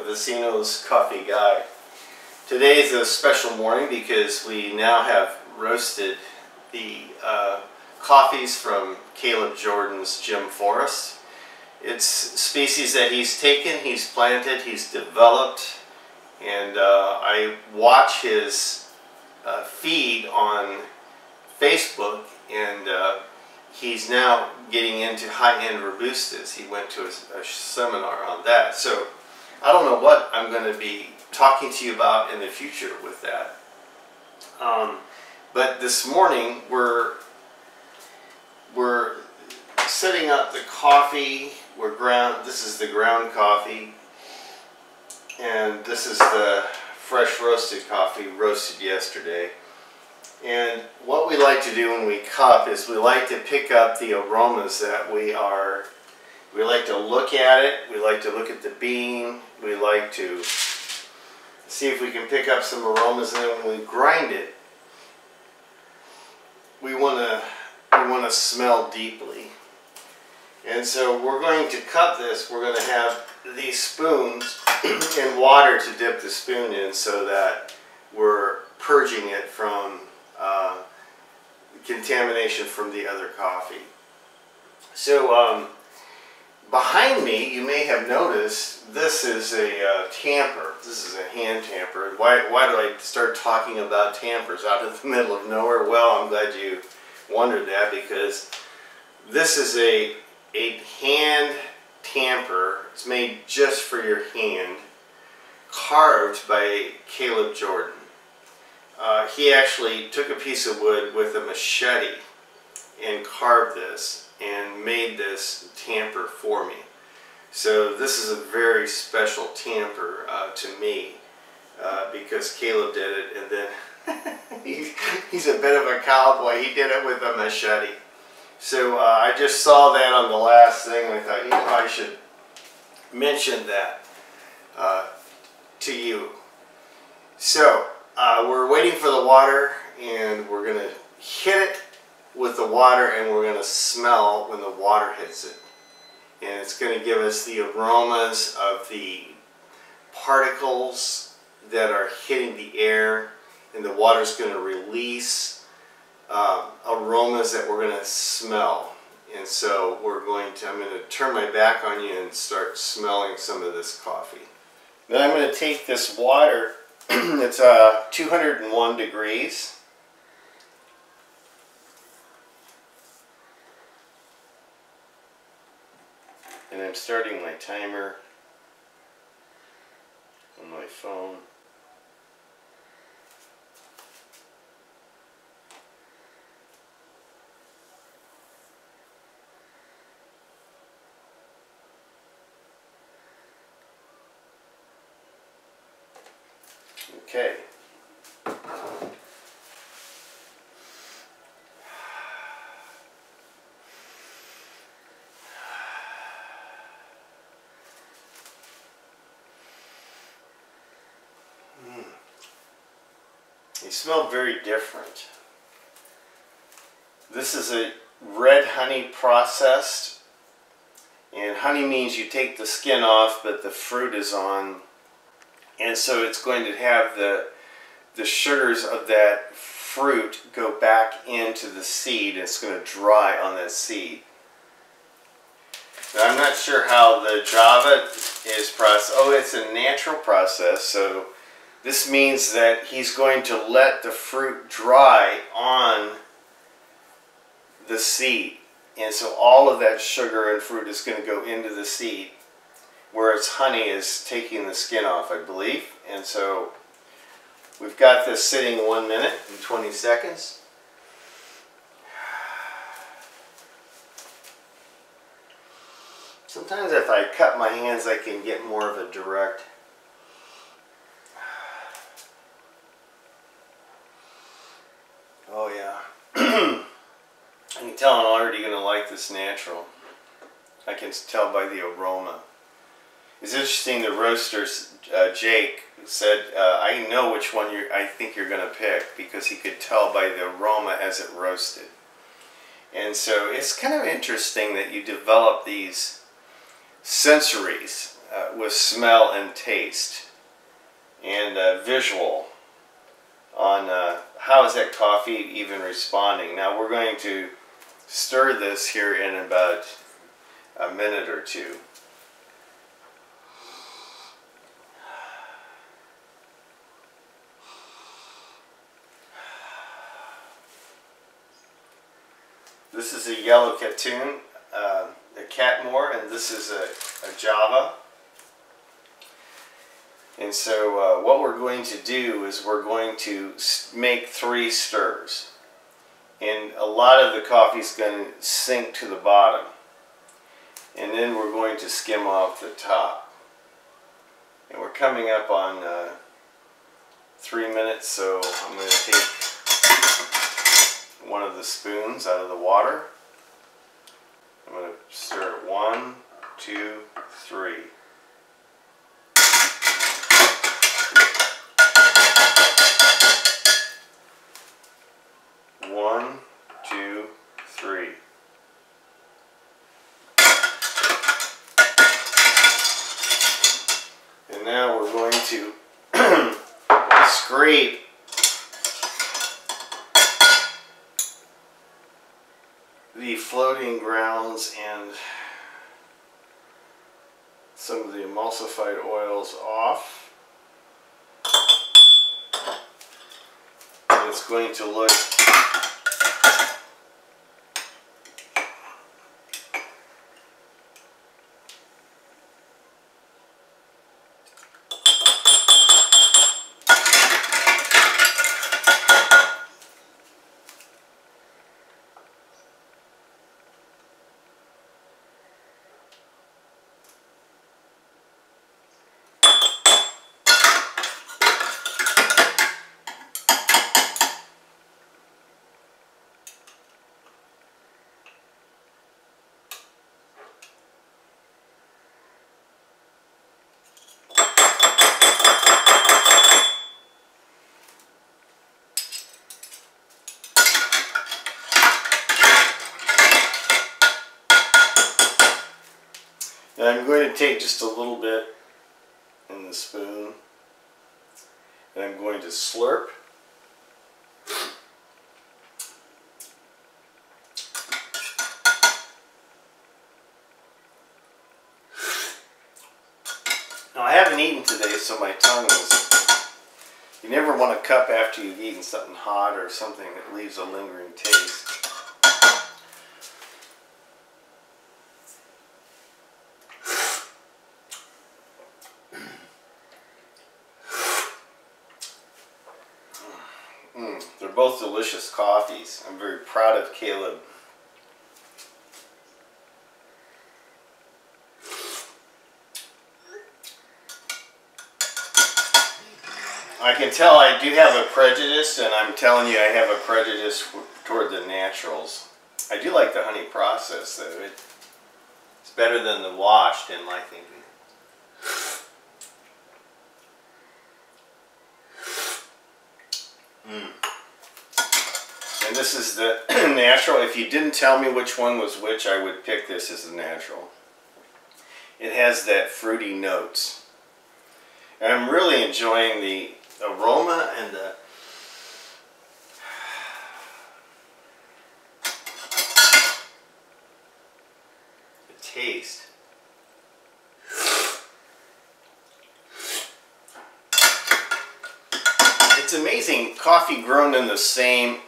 Vecino's Coffee Guy. Today is a special morning because we now have roasted the coffees from Caleb Jordan's Gem Forest. It's species that he's taken, he's planted, he's developed, and I watch his feed on Facebook, and he's now getting into high-end Robustas. He went to a seminar on that. So I don't know what I'm going to be talking to you about in the future with that. But this morning we're setting up the coffee. This is the ground coffee, and this is the fresh roasted coffee roasted yesterday. And what we like to do when we cup is we like to pick up the aromas that we like to look at it, we like to look at the bean, we like to see if we can pick up some aromas, and then when we grind it, we want to smell deeply. And so we're going to cut this, we're going to have these spoons and water to dip the spoon in so that we're purging it from contamination from the other coffee. So behind me, you may have noticed, this is a tamper. This is a hand tamper. Why do I start talking about tampers out in the middle of nowhere? Well, I'm glad you wondered that, because this is a hand tamper. It's made just for your hand, carved by Caleb Jordan. He actually took a piece of wood with a machete and carved this and made this tamper for me. So this is a very special tamper to me because Caleb did it, and then he's a bit of a cowboy. He did it with a machete. So I just saw that on the last thing, and I thought, you know, I should mention that to you. So we're waiting for the water, and we're going to hit it with the water, and we're going to smell when the water hits it. And it's going to give us the aromas of the particles that are hitting the air, and the water's going to release aromas that we're going to smell. And so I'm going to turn my back on you and start smelling some of this coffee. Then I'm going to take this water. It's 201 degrees. And I'm starting my timer on my phone. Okay. They smell very different. This is a red honey processed, and honey means you take the skin off but the fruit is on, and so it's going to have the sugars of that fruit go back into the seed, and it's going to dry on that seed. Now, I'm not sure how the Java is processed. Oh, it's a natural process, so this means that he's going to let the fruit dry on the seed. And so all of that sugar and fruit is going to go into the seed, whereas honey is taking the skin off, I believe. And so we've got this sitting 1 minute and 20 seconds. Sometimes if I cut my hands, I can get more of a direct. Oh yeah. I can tell I'm already going to like this natural. I can tell by the aroma. It's interesting, the roasters, Jake, said, I know which one I think you're going to pick, because he could tell by the aroma as it roasted. And so it's kind of interesting that you develop these sensories with smell and taste and visual on how is that coffee even responding. Now we're going to stir this here in about a minute or two. This is a yellow Katoon, a Catmore, and this is a Java. And so what we're going to do is we're going to make 3 stirs. And a lot of the coffee is going to sink to the bottom. And then we're going to skim off the top. And we're coming up on 3 minutes, so I'm going to take one of the spoons out of the water. I'm going to stir it 1, 2, 3. One, two, three. And now we're going to scrape the floating grounds and some of the emulsified oils off. And it's going to look and I'm going to take just a little bit in the spoon, and I'm going to slurp. Now I haven't eaten today, so my tongue is... You never want to cup after you've eaten something hot or something that leaves a lingering taste. They're both delicious coffees. I'm very proud of Kaleb. I can tell I do have a prejudice, and I'm telling you I have a prejudice toward the naturals. I do like the honey process though. It's better than the washed in my thinking. And this is the natural. If you didn't tell me which one was which, I would pick this as the natural. It has that fruity notes. And I'm really enjoying the aroma and the taste. It's amazing, coffee grown in the same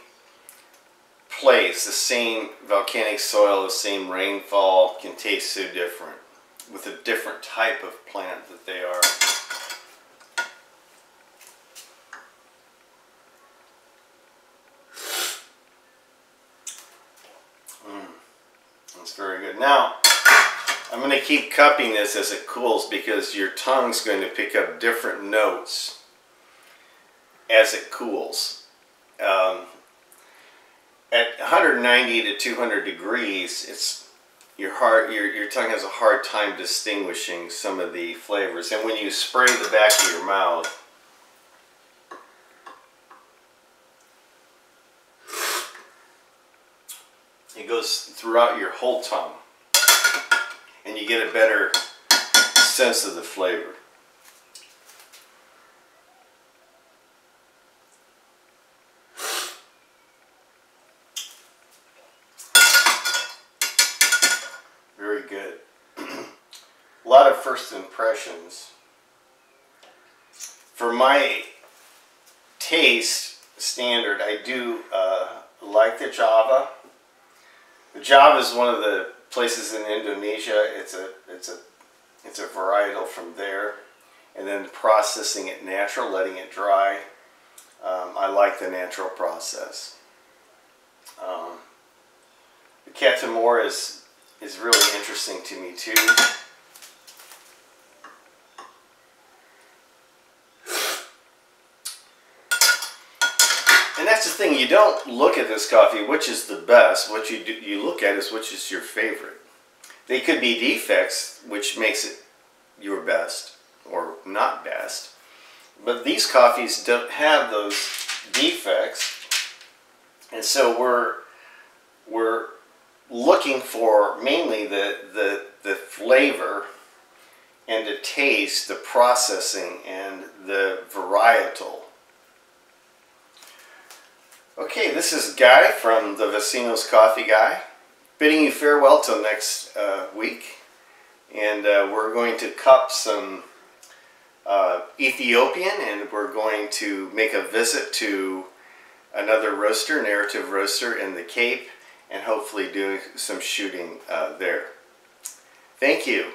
place, the same volcanic soil, the same rainfall can taste so different with a different type of plant that they are. That's very good. Now, I'm going to keep cupping this as it cools because your tongue's going to pick up different notes as it cools. At 190 to 200 degrees, your tongue has a hard time distinguishing some of the flavors. And when you spray the back of your mouth, it goes throughout your whole tongue, and you get a better sense of the flavor. Very good. A lot of first impressions. For my taste standard, I do like the Java. The Java is one of the places in Indonesia. It's a varietal from there, and then processing it natural, letting it dry. I like the natural process. The Catamor is really interesting to me too. And that's the thing, you don't look at this coffee, which is the best. What you look at is which is your favorite. They could be defects, which makes it your best or not best. But these coffees don't have those defects. And so we're looking for mainly the flavor and the taste, the processing, and the varietal. Okay, this is Guy from the Vecinos Coffee Guy, bidding you farewell till next week. And we're going to cup some Ethiopian, and we're going to make a visit to another roaster, narrative roaster in the Cape, and hopefully do some shooting there. Thank you.